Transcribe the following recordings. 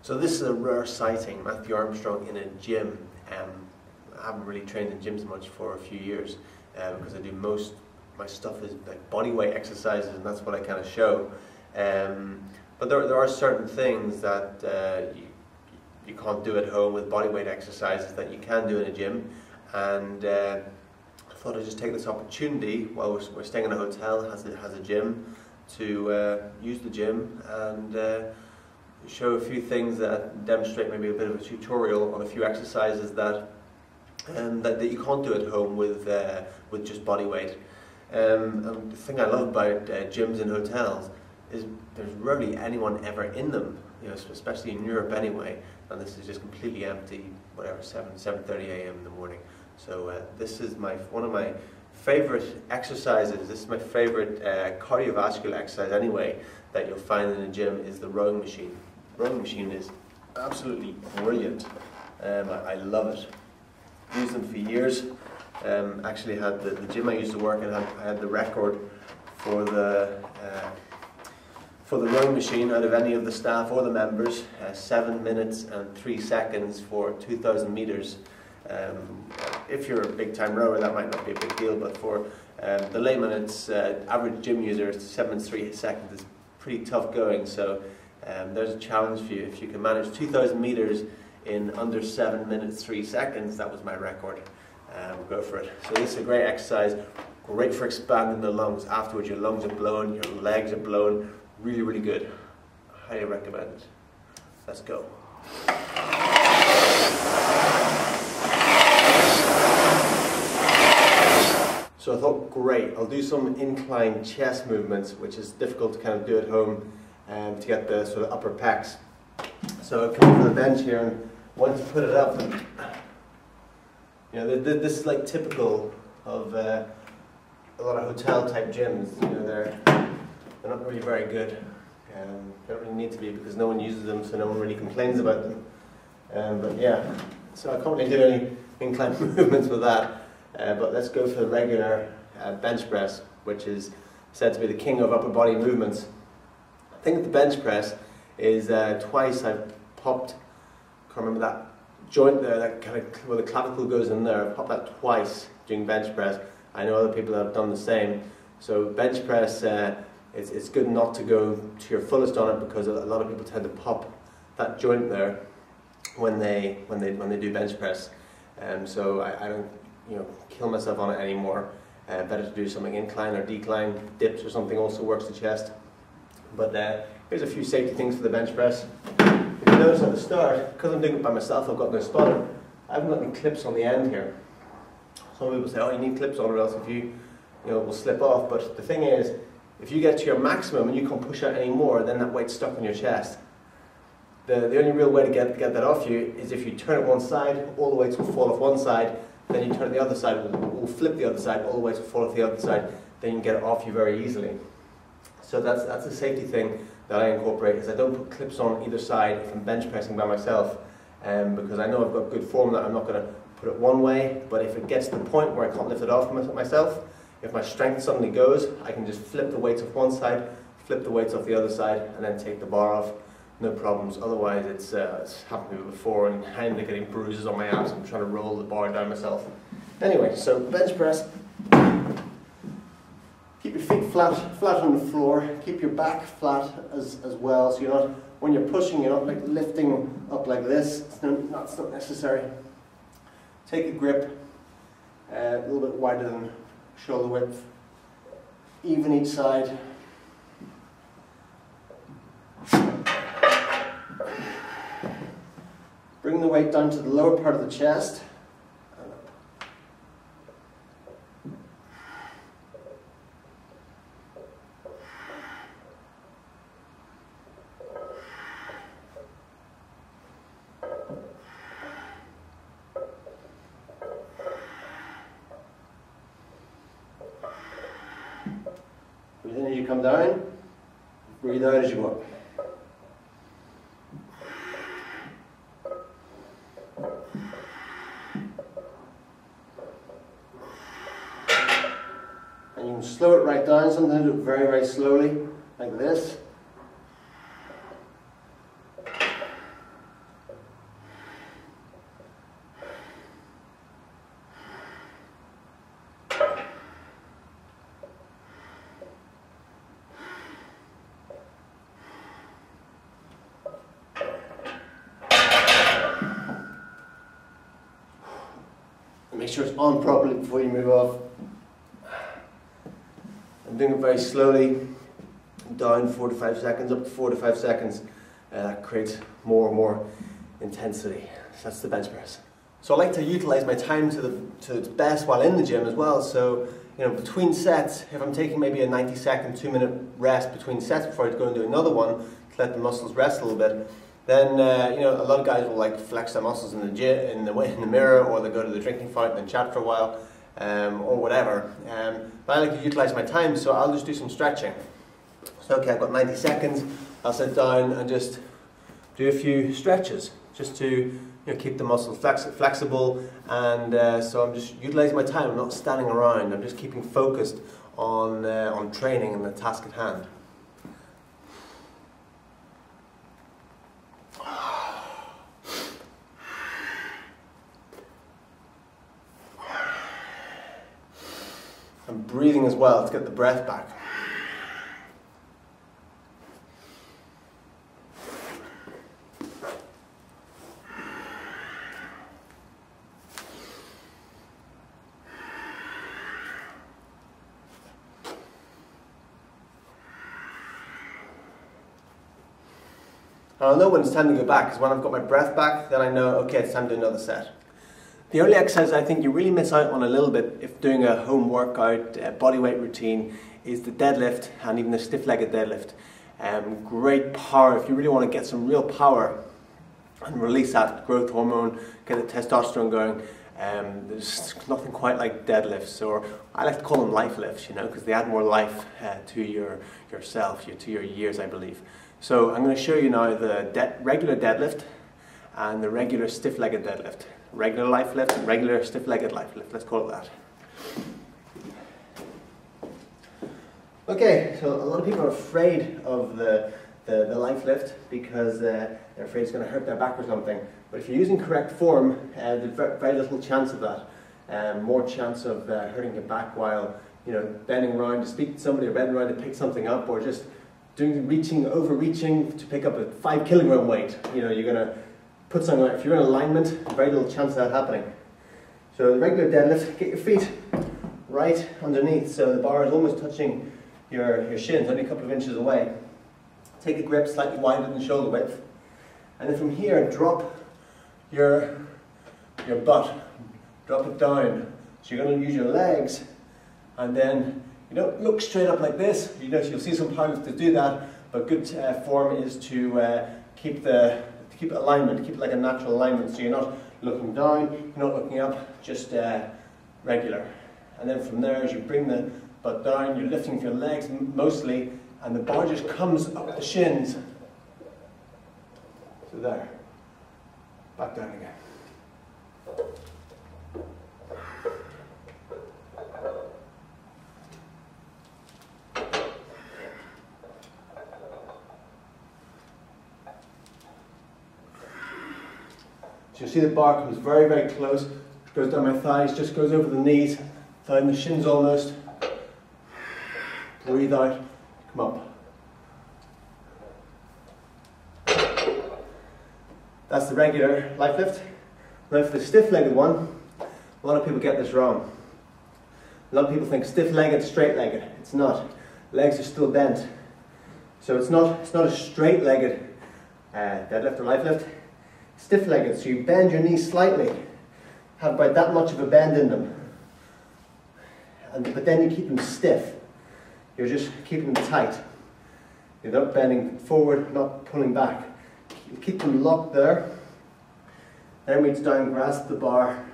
So this is a rare sighting, Matthew Armstrong in a gym. I haven't really trained in gyms much for a few years because I do my stuff is like body weight exercises, and that's what I kind of show. But there are certain things that you can't do at home with body weight exercises that you can do in a gym. And I thought I'd just take this opportunity while we're staying in a hotel that has a gym to use the gym and show a few things that demonstrate maybe a bit of a tutorial on a few exercises that you can't do at home with just body weight. And the thing I love about gyms and hotels is there's rarely anyone ever in them, you know, especially in Europe anyway. And this is just completely empty, whatever, 7:30 a.m. in the morning. So this is one of my favorite exercises. This is my favorite cardiovascular exercise anyway that you'll find in a gym is the rowing machine. The rowing machine is absolutely brilliant. I love it. I've used them for years. Actually had the gym I used to work in, I had the record for the rowing machine out of any of the staff or the members, 7 minutes and 3 seconds for 2,000 meters. If you're a big time rower, that might not be a big deal, but for the layman, it's average gym user, 7 minutes 3 seconds is pretty tough going. So there's a challenge for you. If you can manage 2,000 meters in under 7 minutes 3 seconds, that was my record. Go for it. So this is a great exercise, great for expanding the lungs. Afterwards, your lungs are blown, your legs are blown. Really, really good. Highly recommend it. Let's go. So I thought, great, I'll do some incline chest movements, which is difficult to kind of do at home to get the sort of upper pecs. So I come to the bench here, and once you put it up, you know, this is like typical of a lot of hotel type gyms. You know, they're not really very good. They don't really need to be because no one uses them, so no one really complains about them. But yeah, so I can't really do any incline movements with that. But let's go for the regular bench press, which is said to be the king of upper body movements. I think the bench press is twice I've popped, can't remember that joint there, that kind of where the clavicle goes in there. I've popped that twice doing bench press. I know other people that have done the same. So bench press, it's good not to go to your fullest on it because a lot of people tend to pop that joint there when they do bench press. So I don't, you know, kill myself on it anymore. Better to do something incline or decline. Dips or something also works the chest. But here's a few safety things for the bench press. If you notice at the start, because I'm doing it by myself, I've got no spotter. I haven't got any clips on the end here. Some people say, oh, you need clips on, or else if you know, it will slip off. But the thing is, if you get to your maximum and you can't push out any more, then that weight's stuck on your chest. The only real way to get that off you is if you turn it one side, all the weights will fall off one side. Then you turn it the other side, will flip the other side, all the weights will fall off the other side. Then you can get it off you very easily. So that's a safety thing that I incorporate, is I don't put clips on either side if I'm bench pressing by myself, because I know I've got good form that I'm not going to put it one way, but if it gets to the point where I can't lift it off myself, if my strength suddenly goes, I can just flip the weights off one side, flip the weights off the other side, and then take the bar off, no problems. Otherwise it's happened to me before, and I end up getting bruises on my abs. I'm trying to roll the bar down myself. Anyway, so bench press. Keep your feet flat on the floor. Keep your back flat as well. So you're not, when you're pushing, you're not like lifting up like this. It's not necessary. Take a grip, a little bit wider than shoulder width. Even each side. Bring the weight down to the lower part of the chest. Breathe in as you come down, breathe out as you go up. And you can slow it right down, sometimes do it very, very slowly, like this. Make sure it's on properly before you move off. I'm doing it very slowly, down 4 to 5 seconds, up to 4 to 5 seconds. That creates more and more intensity. So that's the bench press. So I like to utilize my time to its best while in the gym as well. So, you know, between sets, if I'm taking maybe a 90-second, 2-minute rest between sets before I go and do another one, to let the muscles rest a little bit, then you know, a lot of guys will like flex their muscles in the gym, in the mirror, or they go to the drinking fountain and chat for a while, or whatever. But I like to utilize my time, so I'll just do some stretching. So okay, I've got 90 seconds. I'll sit down and just do a few stretches, just to, you know, keep the muscles flexible, and so I'm just utilizing my time. I'm not standing around. I'm just keeping focused on training and the task at hand. I'm breathing as well to get the breath back. I'll know when it's time to go back, because when I've got my breath back, then I know, okay, it's time to do another set. The only exercise I think you really miss out on a little bit if doing a home workout, bodyweight routine, is the deadlift, and even the stiff-legged deadlift. Great power if you really want to get some real power and release that growth hormone, get the testosterone going. There's nothing quite like deadlifts, or I like to call them life lifts, you know, because they add more life to yourself, to your years, I believe. So I'm going to show you now the regular deadlift and the regular stiff-legged deadlift. Regular life lift and regular stiff-legged life lift, let's call it that. Okay, so a lot of people are afraid of the life lift because they're afraid it's going to hurt their back or something. But if you're using correct form, there's very little chance of that. More chance of hurting your back while, you know, bending around to speak to somebody, or bending around to pick something up, or just overreaching to pick up a 5 kilogram weight. You know, you're going to put something out. If you're in alignment, very little chance of that happening. So the regular deadlift, get your feet right underneath, so the bar is almost touching your shins, only a couple of inches away. Take a grip slightly wider than shoulder width, and then from here drop your butt, drop it down. So you're going to use your legs, and then you don't look straight up like this. You know, you'll see some powerlifters do that, but good form is to keep alignment, keep it like a natural alignment. So you're not looking down, you're not looking up, just regular. And then from there, as you bring the butt down, you're lifting with your legs mostly, and the bar just comes up the shins. So there, back down again. So you'll see the bar comes very, very close, goes down my thighs, just goes over the knees, down the shins almost. Breathe out, come up. That's the regular life lift. Now for the stiff-legged one, a lot of people get this wrong. A lot of people think stiff-legged, straight-legged. It's not. Legs are still bent. So it's not a straight-legged deadlift or life lift. Stiff-legged, so you bend your knees slightly, have about that much of a bend in them, but then you keep them stiff. You're just keeping them tight. You're not bending forward, not pulling back. You keep them locked there. Then reach down, grasp the bar,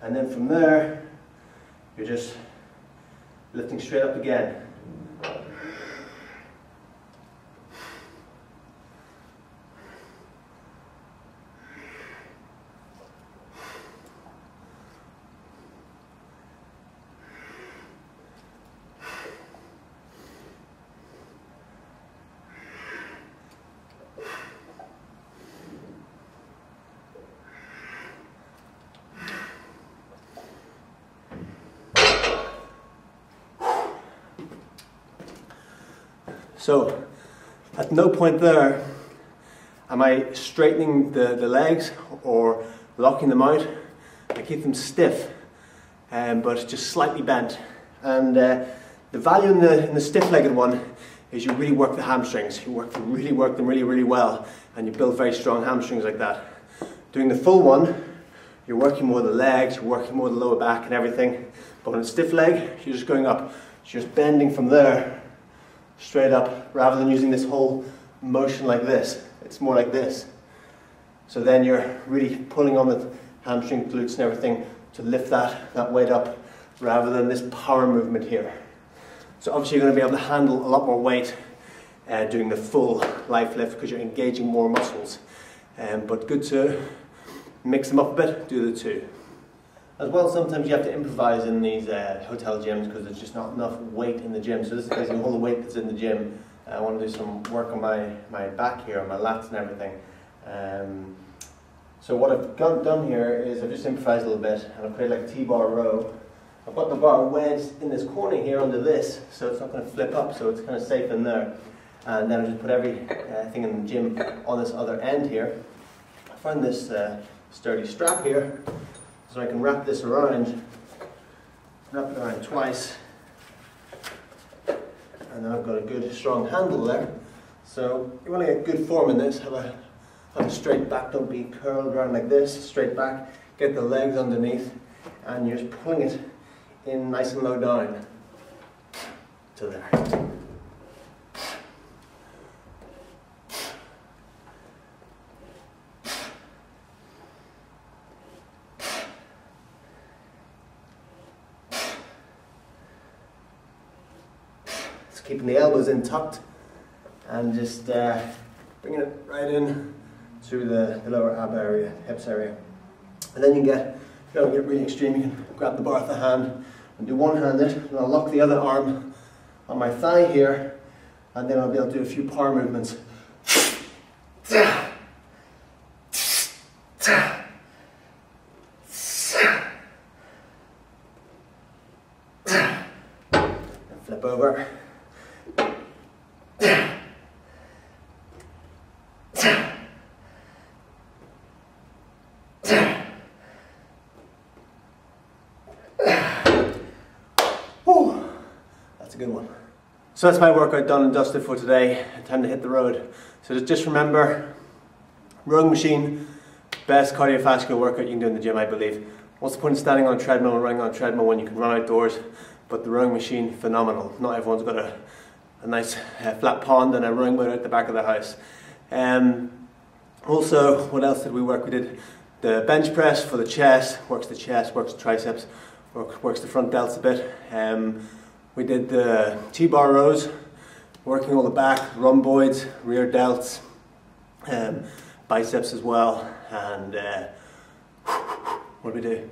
and then from there, you're just lifting straight up again. So, at no point there am I straightening the legs or locking them out. I keep them stiff, but just slightly bent. And the value in the stiff-legged one is you really work the hamstrings. You really work them really well, and you build very strong hamstrings like that. Doing the full one, you're working more the legs, you're working more the lower back and everything. But on a stiff leg, you're just going up. You're just bending from there, straight up, rather than using this whole motion like this. It's more like this. So then you're really pulling on the hamstring, glutes and everything to lift that weight up, rather than this power movement here. So obviously you're going to be able to handle a lot more weight doing the full life lift because you're engaging more muscles. But good to mix them up a bit, do the two. As well, sometimes you have to improvise in these hotel gyms because there's just not enough weight in the gym. So this is basically all the weight that's in the gym. I want to do some work on my back here, on my lats and everything. So what I've done here is I've just improvised a little bit and I've created like a T.bar row. I've got the bar wedged in this corner here under this, so it's not going to flip up, so it's kind of safe in there. And then I just put everything in the gym on this other end here. I found this sturdy strap here, so I can wrap this around, wrap it around twice, and then I've got a good strong handle there. So you want to get good form in this, have a straight back, don't be curled around like this, straight back, get the legs underneath, and you're just pulling it in nice and low down to there. Keeping the elbows in tucked and just bringing it right in through the lower ab area, hips area. And then you don't get really extreme, you can grab the bar with the hand and do one-handed, and I'll lock the other arm on my thigh here, and then I'll be able to do a few power movements. And flip over. That's a good one. So that's my workout done and dusted for today. Time to hit the road. So just remember, rowing machine, best cardiovascular workout you can do in the gym, I believe. What's the point of standing on a treadmill or running on a treadmill when you can run outdoors? But the rowing machine, phenomenal. Not everyone's got a nice flat pond and a rowing boat at the back of the house. Also, what else did we work? We did the bench press for the chest, works the triceps, works the front delts a bit. We did the T.bar rows, working all the back, rhomboids, rear delts, biceps as well, and what did we do?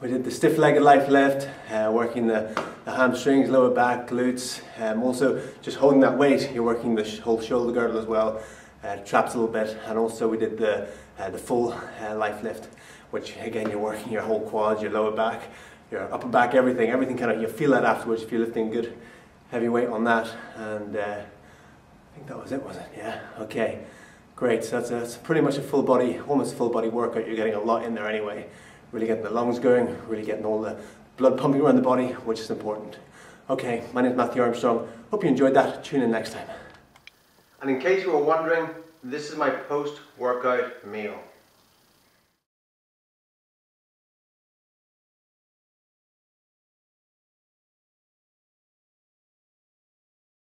We did the stiff-legged life lift, working the hamstrings, lower back, glutes. Also, just holding that weight, you're working the whole shoulder girdle as well, traps a little bit, and also we did the full life lift, which again you're working your whole quads, your lower back, your upper back, everything kind of, you feel that afterwards if you're lifting good heavy weight on that. And I think that was it, was it? Yeah, okay, great. So that's pretty much a full body, almost a full body workout. You're getting a lot in there anyway. Really getting the lungs going, really getting all the blood pumping around the body, which is important. Okay, my name is Matthew Armstrong. Hope you enjoyed that. Tune in next time. And in case you were wondering, this is my post-workout meal.